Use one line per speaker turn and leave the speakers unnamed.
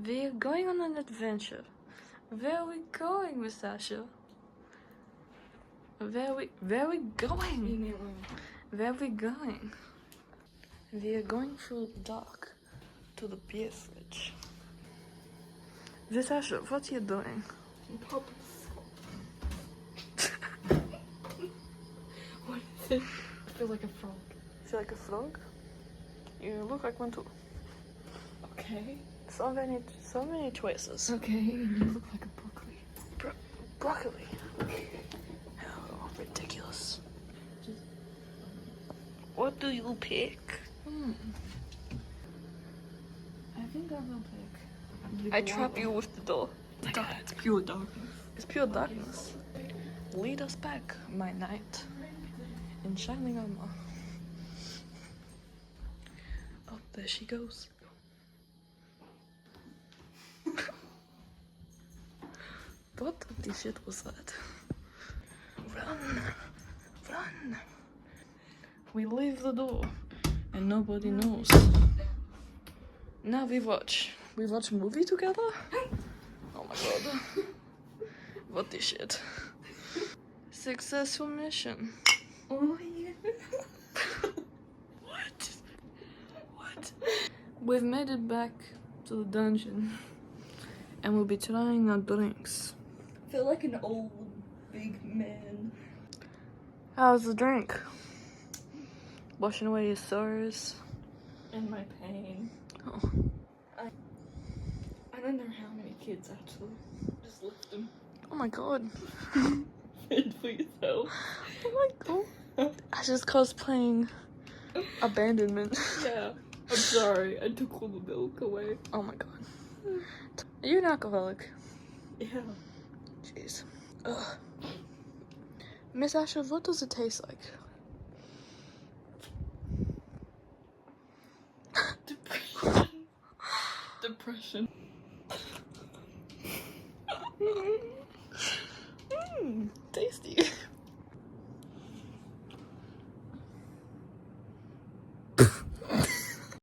We're going on an adventure. Where are we going, Miss Sasha? Where are we going? Where are we going? We are going through the dark to the beer fridge. Miss Sasha, what are you doing?
What is it? I feel like a frog.
Feel like a frog? You look like one too.
Okay.
So many choices.
Okay, you look like a broccoli.
Broccoli. Oh, ridiculous. What do you pick?
I think I will pick.
I trap you with the door.
It's pure darkness.
It's pure darkness. Lead us back, my knight, in shining armor. Oh, there she goes. What the shit was that? Run! Run! We leave the door and nobody knows. Now we watch a movie together? Oh my god. What the shit? Successful mission.
Oh yeah.
What? We've made it back to the dungeon and we'll be trying our drinks.
I feel like an old big man.
How's the drink? Washing away your sorrows.
And my pain.
Oh.
I don't know how many kids actually. Just left them.
Oh my god.
Fend for yourself.
Oh my god. I just cosplaying abandonment.
Yeah. I'm sorry. I took all the milk away.
Oh my god. Are you an alcoholic?
Yeah.
Jeez. Ugh. Miss Asher, what does it taste like?
Depression.
Tasty.